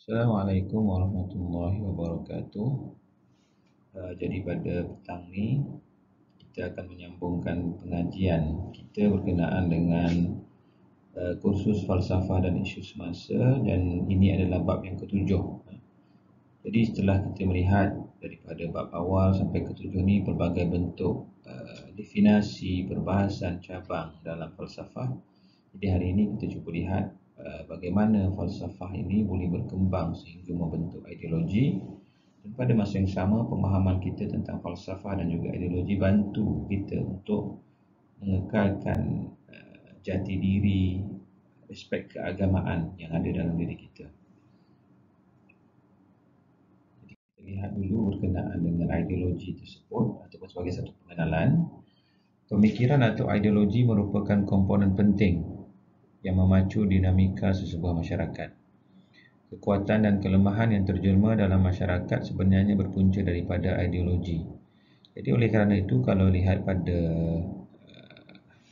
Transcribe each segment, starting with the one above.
Assalamualaikum warahmatullahi wabarakatuh. Jadi pada petang ni kita akan menyambungkan pengajian kita berkenaan dengan kursus falsafah dan isu semasa, dan ini adalah bab yang ketujuh. Jadi setelah kita melihat daripada bab awal sampai ketujuh ni pelbagai bentuk definisi, perbahasan, cabang dalam falsafah. Jadi hari ini kita cuba lihat bagaimana falsafah ini boleh berkembang sehingga membentuk ideologi, dan pada masa yang sama pemahaman kita tentang falsafah dan juga ideologi bantu kita untuk mengekalkan jati diri, aspek keagamaan yang ada dalam diri kita. Jadi kita lihat dulu berkenaan dengan ideologi tersebut ataupun sebagai satu pengenalan. Pemikiran atau ideologi merupakan komponen penting yang memacu dinamika sesebuah masyarakat. Kekuatan dan kelemahan yang terjelma dalam masyarakat sebenarnya berpunca daripada ideologi. Jadi oleh kerana itu, kalau lihat pada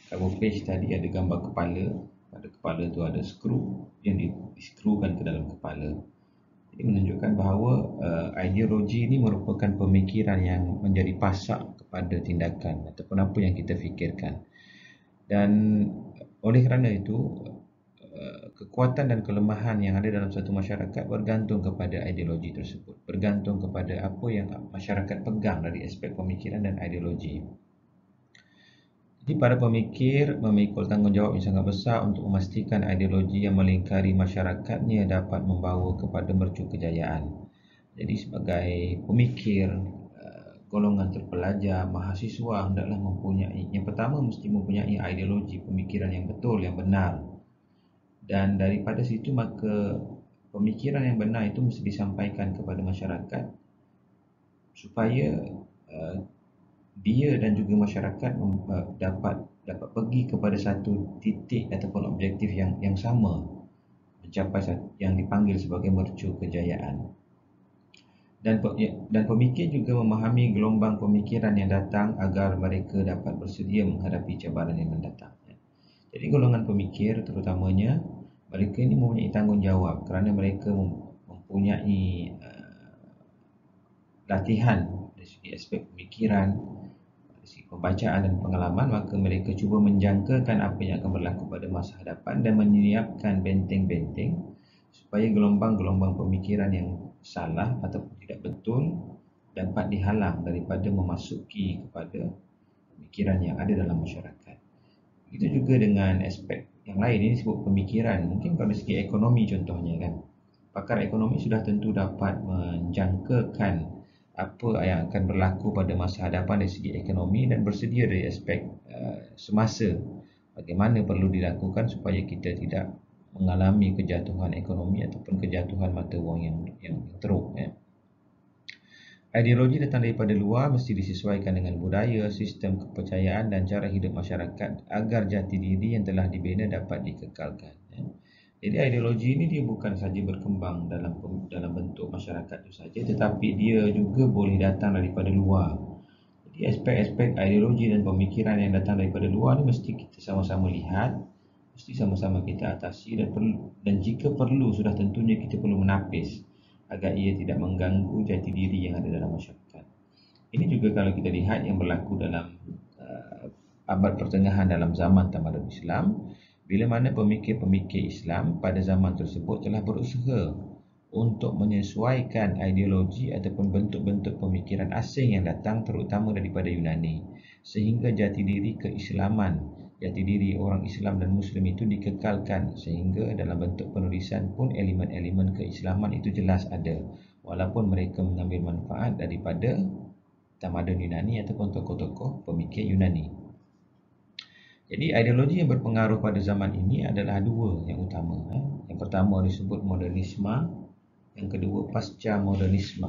cover page tadi ada gambar kepala. Pada kepala tu ada skru yang diskrukan ke dalam kepala. Jadi menunjukkan bahawa ideologi ini merupakan pemikiran yang menjadi pasak kepada tindakan ataupun apa yang kita fikirkan. Dan oleh kerana itu, kekuatan dan kelemahan yang ada dalam satu masyarakat bergantung kepada ideologi tersebut, bergantung kepada apa yang masyarakat pegang dari aspek pemikiran dan ideologi. Jadi para pemikir memikul tanggungjawab yang sangat besar untuk memastikan ideologi yang melingkari masyarakatnya dapat membawa kepada mercu kejayaan. Jadi sebagai pemikir, golongan terpelajar, mahasiswa hendaklah mempunyai, yang pertama mesti mempunyai ideologi pemikiran yang betul, yang benar. Dan daripada situ maka pemikiran yang benar itu mesti disampaikan kepada masyarakat supaya dia dan juga masyarakat dapat pergi kepada satu titik ataupun objektif yang sama, mencapai yang dipanggil sebagai mercu kejayaan. Dan pemikir juga memahami gelombang pemikiran yang datang agar mereka dapat bersedia menghadapi cabaran yang mendatang. Jadi golongan pemikir terutamanya, mereka ini mempunyai tanggungjawab kerana mereka mempunyai latihan dari segi aspek pemikiran, dari segi pembacaan dan pengalaman. Maka mereka cuba menjangkakan apa yang akan berlaku pada masa hadapan dan menyiapkan benteng-benteng supaya gelombang-gelombang pemikiran yang salah ataupun tidak betul dapat dihalang daripada memasuki kepada pemikiran yang ada dalam masyarakat. Itu juga dengan aspek yang lain. Ini disebut pemikiran. Mungkin kalau dari segi ekonomi contohnya kan, pakar ekonomi sudah tentu dapat menjangkakan apa yang akan berlaku pada masa hadapan dari segi ekonomi dan bersedia dari aspek semasa bagaimana perlu dilakukan supaya kita tidak mengalami kejatuhan ekonomi ataupun kejatuhan mata wang yang teruk. Ideologi datang daripada luar mesti disesuaikan dengan budaya, sistem kepercayaan dan cara hidup masyarakat agar jati diri yang telah dibina dapat dikekalkan. Jadi ideologi ini dia bukan saja berkembang dalam bentuk masyarakat itu saja, tetapi dia juga boleh datang daripada luar. Jadi aspek-aspek ideologi dan pemikiran yang datang daripada luar ni mesti kita sama-sama lihat, mesti sama-sama kita atasi, dan jika perlu sudah tentunya kita perlu menapis agar ia tidak mengganggu jati diri yang ada dalam masyarakat. Ini juga kalau kita lihat yang berlaku dalam abad pertengahan dalam zaman tamadun Islam, bila mana pemikir-pemikir Islam pada zaman tersebut telah berusaha untuk menyesuaikan ideologi ataupun bentuk-bentuk pemikiran asing yang datang terutama daripada Yunani, sehingga jati diri keislaman, jati diri orang Islam dan Muslim itu dikekalkan, sehingga dalam bentuk penulisan pun elemen-elemen keislaman itu jelas ada, walaupun mereka mengambil manfaat daripada tamadun Yunani ataupun tokoh-tokoh pemikir Yunani. Jadi ideologi yang berpengaruh pada zaman ini adalah dua yang utama. Yang pertama disebut modernisme, yang kedua pasca modernisme.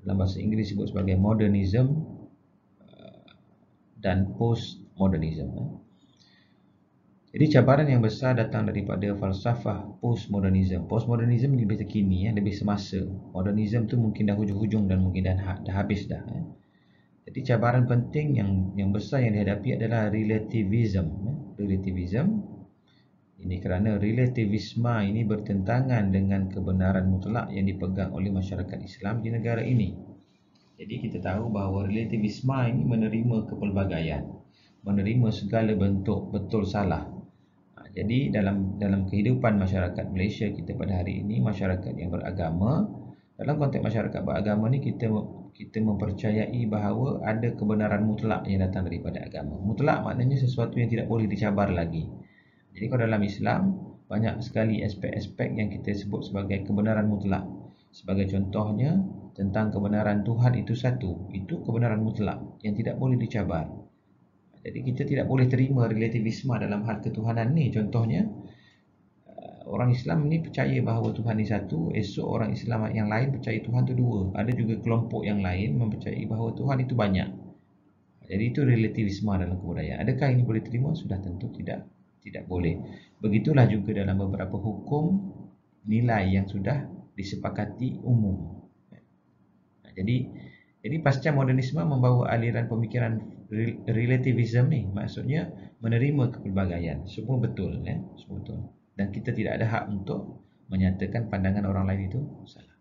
Dalam bahasa Inggeris disebut sebagai modernism dan postmodernism. Jadi cabaran yang besar datang daripada falsafah postmodernism. Postmodernism lebih terkini, lebih semasa. Modernism tu mungkin dah hujung-hujung dan mungkin dah habis dah. Jadi cabaran penting yang besar yang dihadapi adalah relativism. Relativism Ini kerana relativisme ini bertentangan dengan kebenaran mutlak yang dipegang oleh masyarakat Islam di negara ini. Jadi kita tahu bahawa relativisme ini menerima kepelbagaian, menerima segala bentuk betul salah. Jadi dalam kehidupan masyarakat Malaysia kita pada hari ini, masyarakat yang beragama, dalam konteks masyarakat beragama ni kita mempercayai bahawa ada kebenaran mutlak yang datang daripada agama. Mutlak maknanya sesuatu yang tidak boleh dicabar lagi. Jadi kalau dalam Islam banyak sekali aspek-aspek yang kita sebut sebagai kebenaran mutlak. Sebagai contohnya tentang kebenaran Tuhan itu satu, itu kebenaran mutlak yang tidak boleh dicabar. Jadi kita tidak boleh terima relativisme dalam hal ketuhanan ni. Contohnya orang Islam ni percaya bahawa Tuhan ni satu, esok orang Islam yang lain percaya Tuhan tu dua. Ada juga kelompok yang lain mempercayai bahawa Tuhan itu banyak. Jadi itu relativisme dalam kebudayaan. Adakah ini boleh terima? Sudah tentu tidak boleh. Begitulah juga dalam beberapa hukum nilai yang sudah disepakati umum. Jadi pasca modernisme membawa aliran pemikiran relativism ni, maksudnya menerima kepelbagaian. Semua betul, semua betul. Dan kita tidak ada hak untuk menyatakan pandangan orang lain itu salah.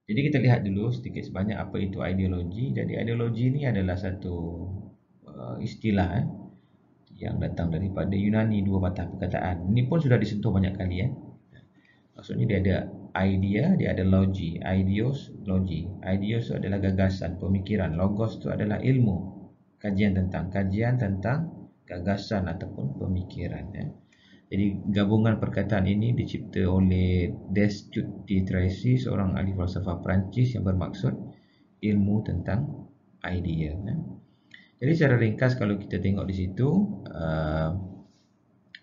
Jadi kita lihat dulu sedikit sebanyak apa itu ideologi. Jadi ideologi ni adalah satu istilah yang datang daripada Yunani, dua patah perkataan. Ini pun sudah disentuh banyak kali. Maksudnya dia ada idea, dia ada logi. Ideos, logi. Ideos itu adalah gagasan, pemikiran. Logos itu adalah ilmu, kajian tentang gagasan ataupun pemikiran. Jadi gabungan perkataan ini dicipta oleh Destutt de Tracy, seorang ahli falsafah Perancis, yang bermaksud ilmu tentang idea. Jadi secara ringkas kalau kita tengok di situ,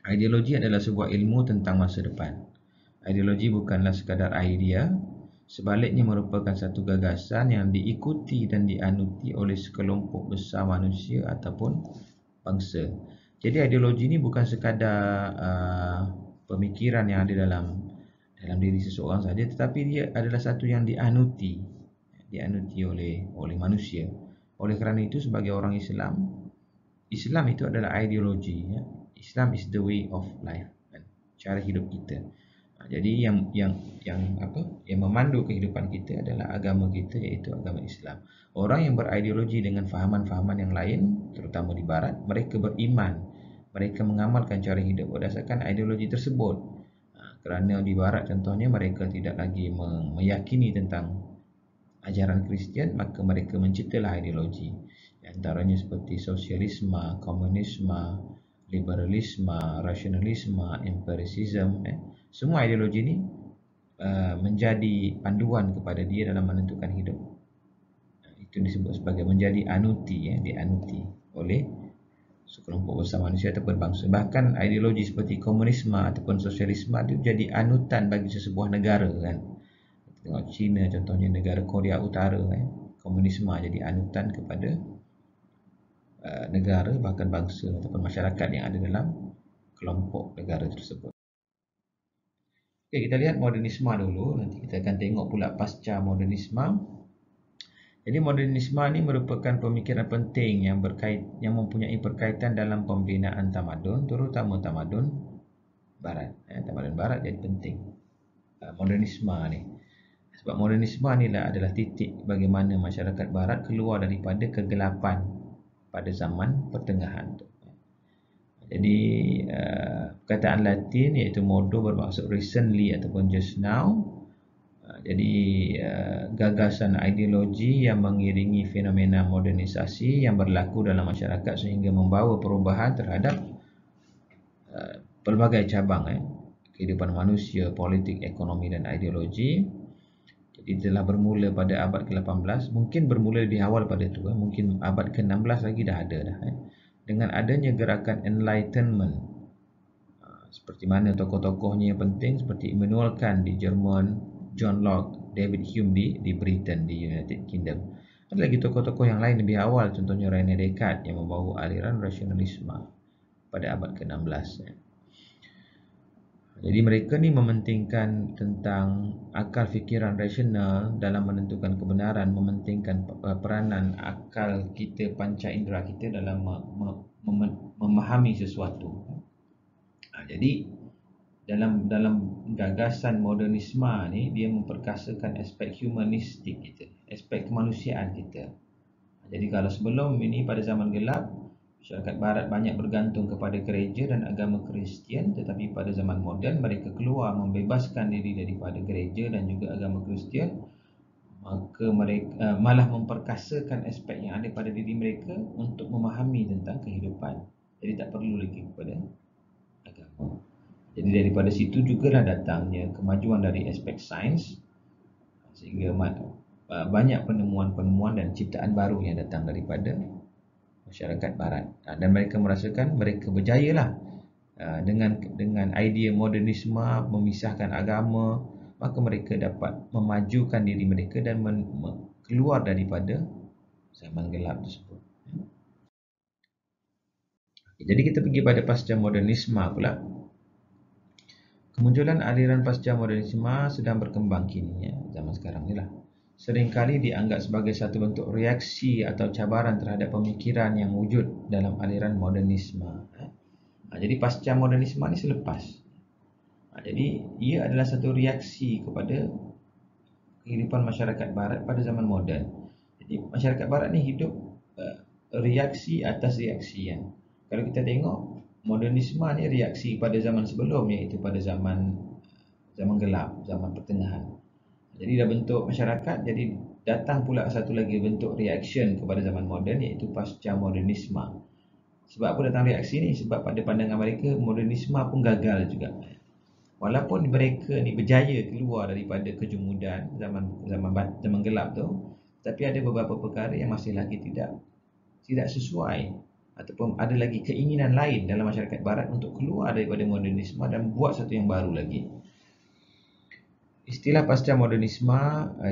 ideologi adalah sebuah ilmu tentang masa depan. Ideologi bukanlah sekadar idea, sebaliknya merupakan satu gagasan yang diikuti dan dianuti oleh sekelompok besar manusia ataupun bangsa. Jadi ideologi ini bukan sekadar pemikiran yang ada dalam diri seseorang saja, tetapi dia adalah satu yang dianuti oleh manusia. Oleh kerana itu sebagai orang Islam itu adalah ideologi. Islam is the way of life, cara hidup kita. Jadi yang memandu kehidupan kita adalah agama kita, iaitu agama Islam. Orang yang berideologi dengan fahaman-fahaman yang lain, terutama di barat, mereka beriman, mereka mengamalkan cara hidup berdasarkan ideologi tersebut. Kerana di barat contohnya mereka tidak lagi meyakini tentang ajaran Kristian, maka mereka menciptalah ideologi. Antaranya seperti sosialisme, komunisme, liberalisme, rasionalisme, empiricism. Semua ideologi ini menjadi panduan kepada dia dalam menentukan hidup. Itu disebut sebagai menjadi anuti, dianuti oleh sekelompok besar manusia ataupun bangsa. Bahkan ideologi seperti komunisme ataupun sosialisme itu jadi anutan bagi sesebuah negara. Tengok China contohnya, negara Korea Utara, komunisme jadi anutan kepada negara, bahkan bangsa ataupun masyarakat yang ada dalam kelompok negara tersebut. Okey, kita lihat modernisme dulu, nanti kita akan tengok pula pasca modernisme. Jadi modernisme ini merupakan pemikiran penting yang mempunyai berkaitan dalam pembinaan tamadun, terutama tamadun barat. Tamadun barat jadi penting. Modernisme ni. Sebab modernisme inilah adalah titik bagaimana masyarakat barat keluar daripada kegelapan pada zaman pertengahan. Jadi perkataan Latin iaitu modo bermaksud recently ataupun just now. Jadi gagasan ideologi yang mengiringi fenomena modernisasi yang berlaku dalam masyarakat sehingga membawa perubahan terhadap pelbagai cabang kehidupan manusia, politik, ekonomi dan ideologi. Jadi telah bermula pada abad ke-18, mungkin bermula lebih awal pada itu, mungkin abad ke-16 lagi dah ada dah. Dengan adanya gerakan Enlightenment, seperti mana tokoh-tokohnya yang penting seperti Immanuel Kant di Jerman, John Locke, David Hume di Britain, di United Kingdom. Ada lagi tokoh-tokoh yang lain lebih awal, contohnya René Descartes yang membawa aliran rasionalisme pada abad ke-16. Jadi mereka ni mementingkan tentang akal fikiran rasional dalam menentukan kebenaran, mementingkan peranan akal kita, panca indera kita dalam memahami sesuatu. Jadi dalam gagasan modernisme ni, dia memperkasakan aspek humanistik kita, aspek kemanusiaan kita. Jadi kalau sebelum ini pada zaman gelap, masyarakat barat banyak bergantung kepada gereja dan agama Kristian, tetapi pada zaman moden mereka keluar membebaskan diri daripada gereja dan juga agama Kristian, maka mereka malah memperkasakan aspek yang ada pada diri mereka untuk memahami tentang kehidupan. Jadi tak perlu lagi kepada agama. Jadi daripada situ jugalah datangnya kemajuan dari aspek sains, sehingga banyak penemuan-penemuan dan ciptaan baru yang datang daripada masyarakat barat. Dan mereka merasakan mereka berjayalah dengan idea modernisme memisahkan agama, maka mereka dapat memajukan diri mereka dan keluar daripada zaman gelap tersebut. Jadi kita pergi pada pasca modernisme pula. Kemunculan aliran pasca modernisme sedang berkembang kini, zaman sekarang ni lah. Seringkali dianggap sebagai satu bentuk reaksi atau cabaran terhadap pemikiran yang wujud dalam aliran modernisme. Jadi pasca modernisme ni selepas. Jadi ia adalah satu reaksi kepada kehidupan masyarakat barat pada zaman moden. Jadi masyarakat barat ni hidup reaksi atas reaksi. Kalau kita tengok, modernisme ni reaksi pada zaman sebelum, iaitu pada zaman gelap, zaman pertengahan. Jadi dah bentuk masyarakat, jadi datang pula satu lagi bentuk reaction kepada zaman moden, iaitu pasca modernisme. Sebab apa datang reaksi ni? Sebab pada pandangan mereka modernisme pun gagal juga. Walaupun mereka ni berjaya keluar daripada kejumudan zaman gelap tu, tapi ada beberapa perkara yang masih lagi tidak sesuai, ataupun ada lagi keinginan lain dalam masyarakat barat untuk keluar daripada modernisme dan buat satu yang baru lagi. Istilah pasca modernisme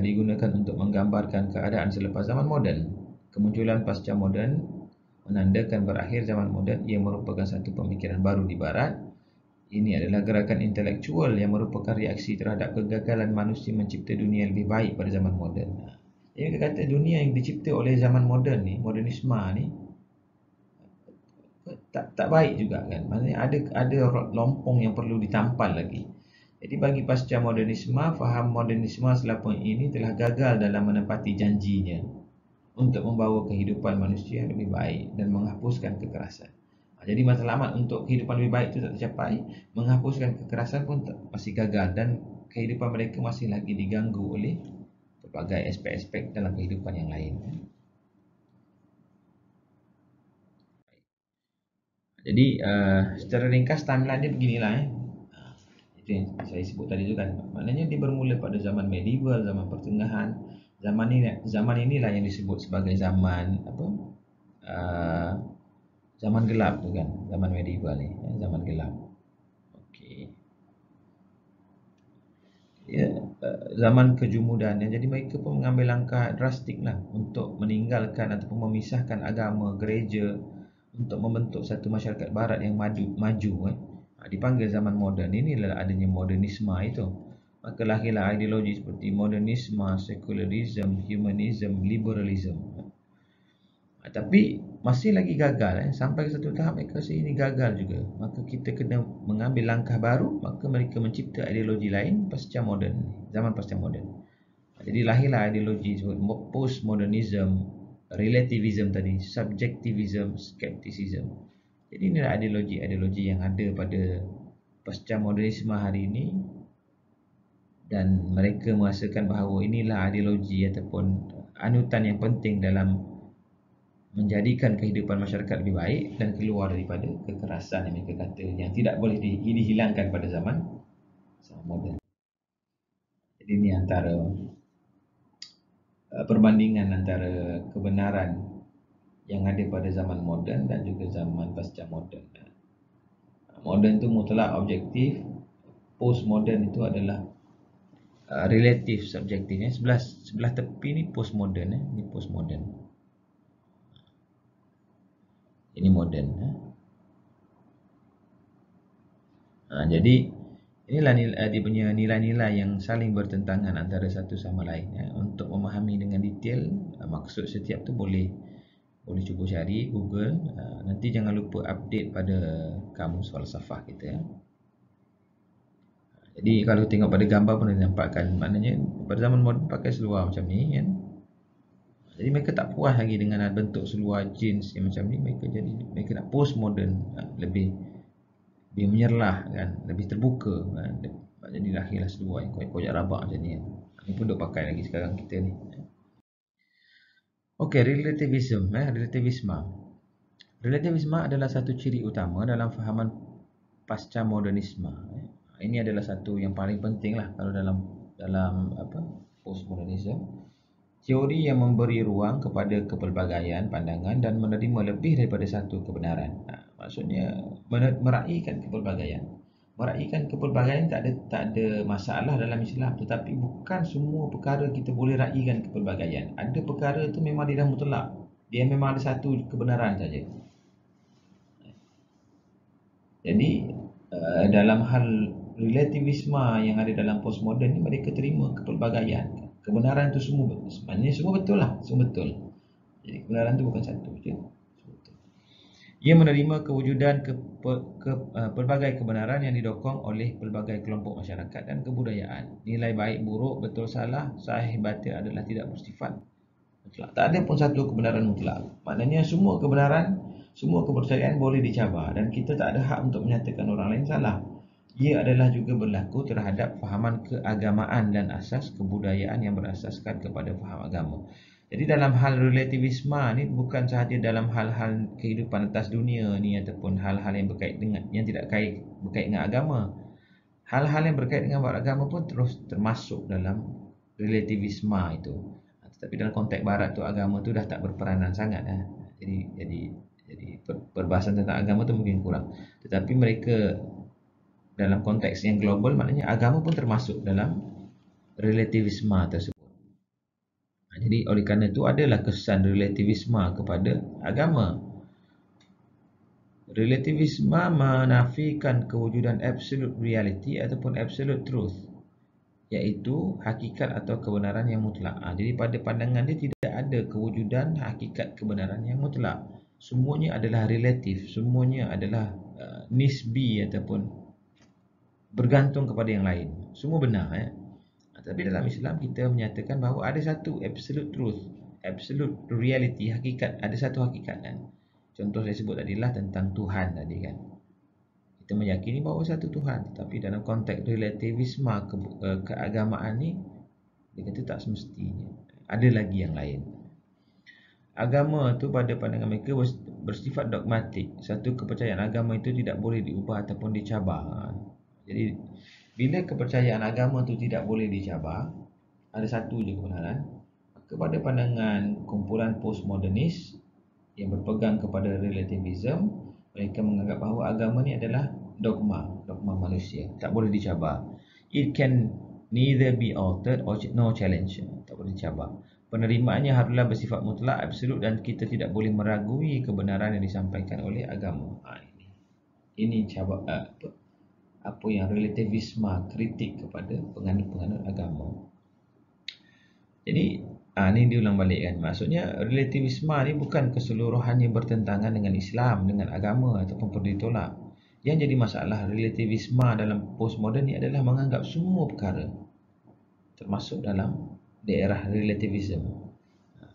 digunakan untuk menggambarkan keadaan selepas zaman moden. Kemunculan pasca moden menandakan berakhir zaman moden. Ia merupakan satu pemikiran baru di barat. Ini adalah gerakan intelektual yang merupakan reaksi terhadap kegagalan manusia mencipta dunia yang lebih baik pada zaman moden. Jadi kita kata dunia yang dicipta oleh zaman moden ni, modernisme ni, tak baik juga kan. Maksudnya ada lompong yang perlu ditampal lagi. Jadi bagi pasca modernisme, faham modernisme selama ini telah gagal dalam menepati janjinya untuk membawa kehidupan manusia yang lebih baik dan menghapuskan kekerasan. Jadi matlamat untuk kehidupan lebih baik itu tak tercapai, menghapuskan kekerasan pun masih gagal, dan kehidupan mereka masih lagi diganggu oleh berbagai aspek-aspek dalam kehidupan yang lain. Jadi secara ringkas timeline dia beginilah. Itu yang saya sebut tadi tu kan. Maknanya dia bermula pada zaman medieval, zaman pertengahan. Zaman inilah yang disebut sebagai zaman zaman gelap tu kan. Zaman medieval ni, zaman gelap. Okey. Zaman kejumudan. Jadi mereka pun mengambil langkah drastik lah untuk meninggalkan ataupun memisahkan agama, gereja, untuk membentuk satu masyarakat barat yang maju. Dipanggil zaman moden. Inilah adanya modernisme itu. Maka lahirlah ideologi seperti modernisme, secularism, humanism, liberalism. Tapi masih lagi gagal. Sampai ke satu tahap mereka rasa ini gagal juga. Maka kita kena mengambil langkah baru. Maka mereka mencipta ideologi lain pasca moden, zaman pasca moden. Jadi lahirlah ideologi seperti postmodernism, relativism tadi, subjectivism, skepticism. Jadi inilah ideologi yang ada pada pasca modernisme hari ini, dan mereka merasakan bahawa inilah ideologi ataupun anutan yang penting dalam menjadikan kehidupan masyarakat lebih baik dan keluar daripada kekerasan yang mereka kata yang tidak boleh dihilangkan pada zaman moden. Jadi ini antara perbandingan antara kebenaran yang ada pada zaman moden dan juga zaman pasca moden. Moden itu mutlak objektif, postmodern itu adalah relatif subjektif. Sebelah tepi ni postmodern, ni postmodern. Ini moden. Jadi inilah dia punya nilai-nilai yang saling bertentangan antara satu sama lain. Untuk memahami dengan detail maksud setiap tu boleh Boleh cuba cari Google. Nanti jangan lupa update pada kamus falsafah kita. Jadi kalau tengok pada gambar pun boleh nampakkan, maknanya pada zaman moden pakai seluar macam ni kan. Jadi mereka tak puas lagi dengan bentuk seluar jeans yang macam ni, mereka nak post modern, lebih menyerlah kan, lebih terbuka kan. Jadi lahirlah seluar yang koyak-koyak rabak macam ni kan. Ini pun duk pakai lagi sekarang kita ni. Okey, relativism, relativisme adalah satu ciri utama dalam fahaman pasca modernisme. Ini adalah satu yang paling penting lah kalau dalam postmodernism. Teori yang memberi ruang kepada kepelbagaian pandangan dan menerima lebih daripada satu kebenaran. Maksudnya meraihkan kepelbagaian. Meraihkan kepelbagaian tak ada masalah dalam Islam, tetapi bukan semua perkara kita boleh raihkan kepelbagaian. Ada perkara tu memang dia dah mutlak. Dia memang ada satu kebenaran saja. Jadi dalam hal relativisme yang ada dalam postmodern ni, mereka terima kepelbagaian. Kebenaran tu semua betul. Sebenarnya semua betul lah, semua betul. Jadi kebenaran tu bukan satu je. Ia menerima kewujudan pelbagai kebenaran yang didokong oleh pelbagai kelompok masyarakat dan kebudayaan. Nilai baik, buruk, betul, salah, sahih, batil adalah tidak bersifat mutlak. Tak ada pun satu kebenaran mutlak. Maknanya semua kebenaran, semua kepercayaan boleh dicabar dan kita tak ada hak untuk menyatakan orang lain salah. Ia adalah juga berlaku terhadap fahaman keagamaan dan asas kebudayaan yang berasaskan kepada faham agama. Jadi dalam hal relativisme ni bukan sahaja dalam hal-hal kehidupan atas dunia ni ataupun hal-hal yang berkait dengan berkait dengan agama. Hal-hal yang berkait dengan agama pun terus termasuk dalam relativisme itu. Tetapi dalam konteks barat tu agama tu dah tak berperanan sangat. Jadi perbahasan tentang agama tu mungkin kurang. Tetapi mereka dalam konteks yang global, maknanya agama pun termasuk dalam relativisme tersebut. Jadi oleh kerana itu adalah kesan relativisme kepada agama. Relativisme menafikan kewujudan absolute reality ataupun absolute truth, iaitu hakikat atau kebenaran yang mutlak. Jadi pada pandangan dia tidak ada kewujudan hakikat kebenaran yang mutlak. Semuanya adalah relatif, semuanya adalah nisbi ataupun bergantung kepada yang lain. Semua benar. Tapi dalam Islam kita menyatakan bahawa ada satu absolute truth, absolute reality, hakikat, ada satu hakikat kan. Contoh saya sebut tadilah tentang Tuhan tadi kan. Kita meyakini bahawa satu Tuhan, tapi dalam konteks relativisme keagamaan ni dia kata tak semestinya. Ada lagi yang lain. Agama tu pada pandangan mereka bersifat dogmatik. Satu kepercayaan agama itu tidak boleh diubah ataupun dicabar. Jadi bila kepercayaan agama tu tidak boleh dicabar, ada satu je kebenaran, maka pada pandangan kumpulan postmodernis yang berpegang kepada relativism, mereka menganggap bahawa agama ni adalah dogma manusia, tak boleh dicabar. It can neither be altered or no challenge, tak boleh dicabar. Penerimaannya haruslah bersifat mutlak, absolut, dan kita tidak boleh meragui kebenaran yang disampaikan oleh agama. Ini cabar apa yang relativisme kritik kepada penganut-penganut agama. Jadi ni diulang balik kan. Maksudnya relativisme ni bukan keseluruhannya bertentangan dengan Islam, dengan agama ataupun perlu ditolak. Yang jadi masalah relativisme dalam postmodern ni adalah menganggap semua perkara termasuk dalam daerah relativism.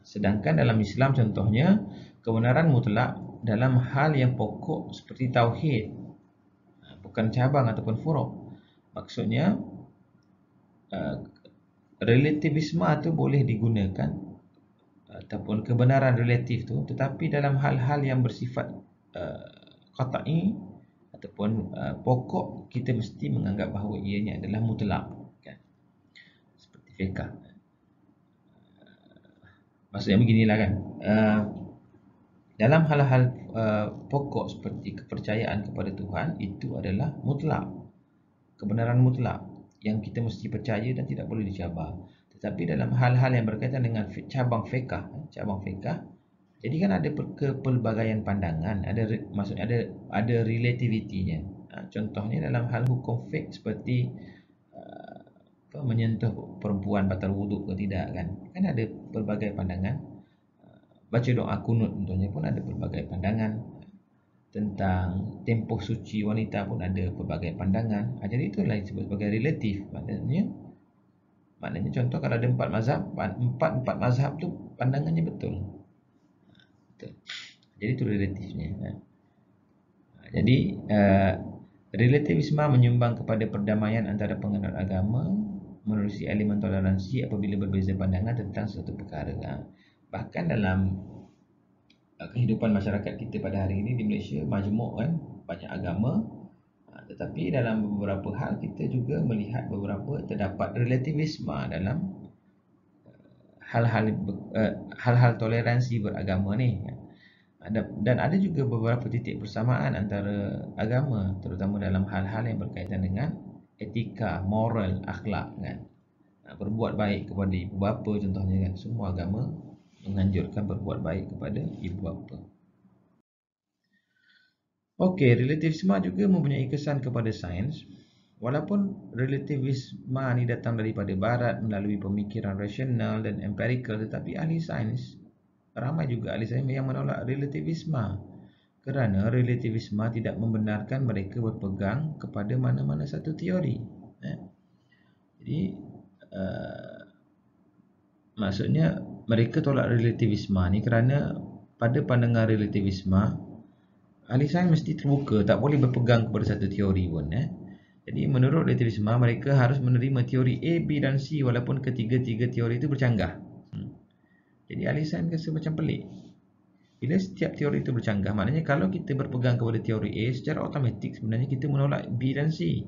Sedangkan dalam Islam contohnya, kebenaran mutlak dalam hal yang pokok seperti tauhid, bukan cabang ataupun furuk. Maksudnya relativisme tu boleh digunakan ataupun kebenaran relatif tu, tetapi dalam hal-hal yang bersifat qat'i ataupun pokok, kita mesti menganggap bahawa ianya adalah mutlak kan? Seperti fiqh. Maksudnya beginilah kan, dalam hal-hal pokok seperti kepercayaan kepada Tuhan, itu adalah mutlak, kebenaran mutlak yang kita mesti percaya dan tidak boleh dicabar. Tetapi dalam hal-hal yang berkaitan dengan cabang fiqh, jadi kan ada kepelbagaian pandangan, maksudnya ada relativitinya. Contohnya dalam hal hukum fiqh seperti menyentuh perempuan batal wuduk ke tidak kan ada pelbagai pandangan. baca doa kunut contohnya pun ada pelbagai pandangan. Tentang tempoh suci wanita pun ada pelbagai pandangan. Jadi itulah disebut sebagai relatif. Maknanya contoh kalau ada 4 mazhab, empat mazhab tu pandangannya betul. Jadi itu relatifnya. Jadi relativisme menyumbang kepada perdamaian antara penganut agama menerusi elemen toleransi apabila berbeza pandangan tentang suatu perkara. Bahkan dalam kehidupan masyarakat kita pada hari ini di Malaysia majmuk kan, banyak agama, tetapi dalam beberapa hal kita juga melihat beberapa terdapat relativisme dalam hal-hal toleransi beragama ni. Dan ada juga beberapa titik persamaan antara agama, terutama dalam hal-hal yang berkaitan dengan etika, moral, akhlak kan. Berbuat baik kepada ibu bapa contohnya kan, semua agama menganjurkan berbuat baik kepada ibu bapa. Okey, relativisme juga mempunyai kesan kepada sains. Walaupun relativisme ni datang daripada barat melalui pemikiran rasional dan empirical, tetapi ahli sains, ramai juga ahli sains yang menolak relativisme kerana relativisme tidak membenarkan mereka berpegang kepada mana-mana satu teori. Jadi maksudnya mereka tolak relativisme ni kerana pada pandangan relativisme ahli sains mesti terbuka, tak boleh berpegang kepada satu teori pun. Jadi menurut relativisme mereka harus menerima teori A, B dan C walaupun ketiga-tiga teori itu bercanggah. Jadi ahli sains rasa macam pelik. Bila setiap teori itu bercanggah, maknanya kalau kita berpegang kepada teori A, secara automatik sebenarnya kita menolak B dan C.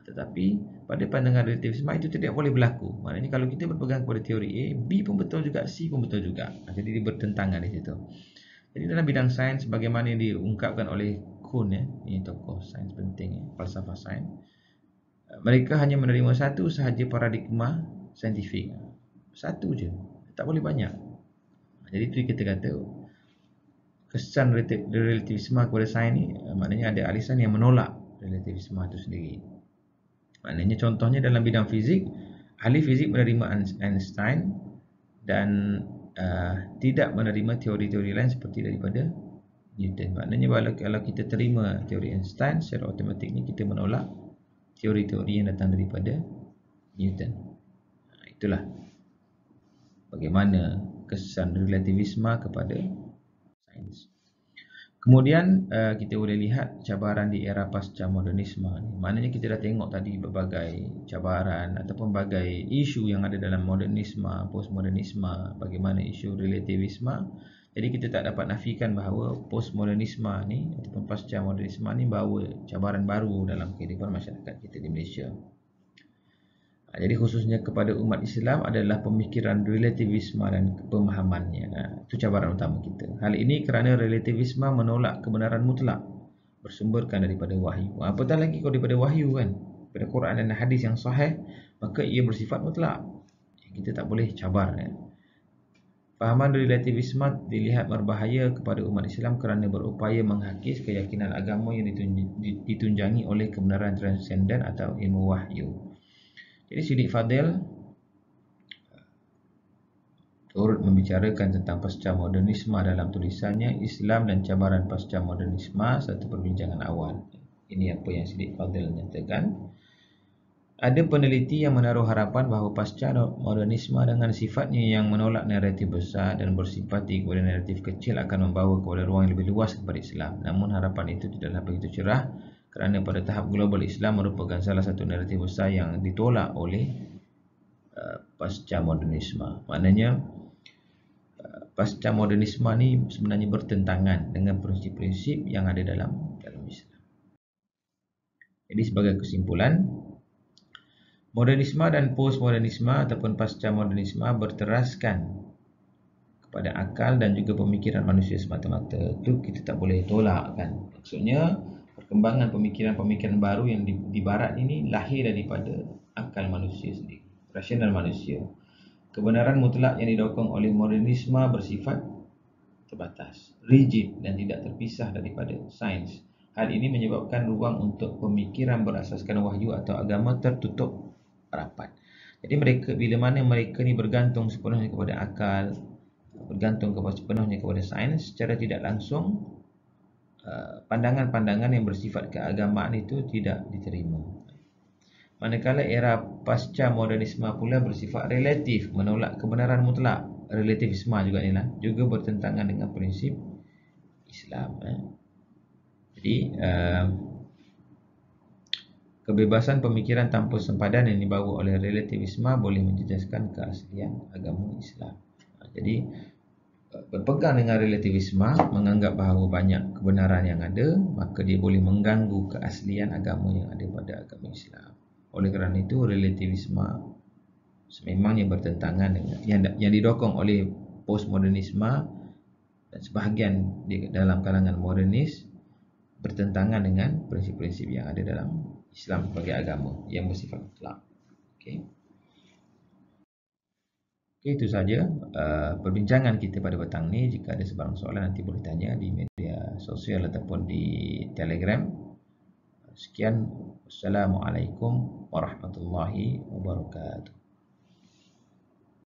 Tetapi pada pandangan relativisme itu tidak boleh berlaku. Maknanya kalau kita berpegang kepada teori A, B pun betul juga, C pun betul juga. Jadi dia bertentangan di situ. Jadi dalam bidang sains, bagaimana yang diungkapkan oleh Kuhn, ini tokoh sains penting, falsafah sains, mereka hanya menerima satu sahaja paradigma saintifik. Satu je, tak boleh banyak. Jadi itu kita kata kesan relativisme kepada sains ni, maknanya ada ahli sains yang menolak relativisme itu sendiri. Maknanya contohnya dalam bidang fizik, ahli fizik menerima Einstein dan tidak menerima teori-teori lain seperti daripada Newton. Maknanya kalau kita terima teori Einstein, secara automatiknya kita menolak teori-teori yang datang daripada Newton. Itulah bagaimana kesan relativisme kepada sains. Kemudian kita boleh lihat cabaran di era pasca modernisme. Maknanya kita dah tengok tadi berbagai cabaran ataupun berbagai isu yang ada dalam modernisme, postmodernisme, bagaimana isu relativisme. Jadi kita tak dapat nafikan bahawa postmodernisme ni ataupun pasca modernisme ni bawa cabaran baru dalam kehidupan masyarakat kita di Malaysia. Jadi khususnya kepada umat Islam adalah pemikiran relativisme dan pemahamannya. Itu cabaran utama kita. Hal ini kerana relativisme menolak kebenaran mutlak bersumberkan daripada wahyu. Apatah lagi kalau daripada wahyu kan, daripada Quran dan hadis yang sahih, maka ia bersifat mutlak. Kita tak boleh cabar. Fahaman relativisme dilihat berbahaya kepada umat Islam kerana berupaya menghakis keyakinan agama yang ditunjangi oleh kebenaran transenden atau ilmu wahyu. Jadi Siddiq Fadil turut membicarakan tentang pasca modernisme dalam tulisannya Islam dan Cabaran Pasca Modernisme, satu perbincangan awal. Ini apa yang Siddiq Fadil nyatakan. Ada peneliti yang menaruh harapan bahawa pasca modernisme dengan sifatnya yang menolak naratif besar dan bersimpati kepada naratif kecil akan membawa kepada ruang yang lebih luas kepada Islam. Namun harapan itu tidaklah begitu cerah kerana pada tahap global Islam merupakan salah satu naratif besar yang ditolak oleh pasca modernisme. Maknanya pasca modernisme ni sebenarnya bertentangan dengan prinsip-prinsip yang ada dalam Islam. Jadi sebagai kesimpulan, modernisme dan postmodernisme ataupun pasca modernisme berteraskan kepada akal dan juga pemikiran manusia semata-mata. Itu kita tak boleh tolak kan. Maksudnya perkembangan pemikiran-pemikiran baru yang di barat ini lahir daripada akal manusia sendiri, rasional manusia. Kebenaran mutlak yang didokong oleh modernisme bersifat terbatas, rigid dan tidak terpisah daripada sains. Hal ini menyebabkan ruang untuk pemikiran berasaskan wahyu atau agama tertutup rapat. Jadi bila mana mereka ni bergantung sepenuhnya kepada akal, bergantung sepenuhnya kepada sains, secara tidak langsung pandangan-pandangan yang bersifat keagamaan itu tidak diterima. Manakala era pasca modernisme pula bersifat relatif, menolak kebenaran mutlak. Relativisme juga ni lah, juga bertentangan dengan prinsip Islam. Jadi kebebasan pemikiran tanpa sempadan yang dibawa oleh relativisme boleh menjejaskan keaslian agama Islam. Jadi berpegang dengan relativisme, menganggap bahawa banyak kebenaran yang ada, maka dia boleh mengganggu keaslian agama yang ada pada agama Islam. Oleh kerana itu, relativisme sememangnya bertentangan dengan yang didokong oleh postmodernisme dan sebahagian di dalam kalangan modernis, bertentangan dengan prinsip-prinsip yang ada dalam Islam sebagai agama yang bersifat mutlak. Okey. Itu saja perbincangan kita pada petang ni. Jika ada sebarang soalan, nanti boleh tanya di media sosial ataupun di Telegram. Sekian. Wassalamualaikum warahmatullahi wabarakatuh.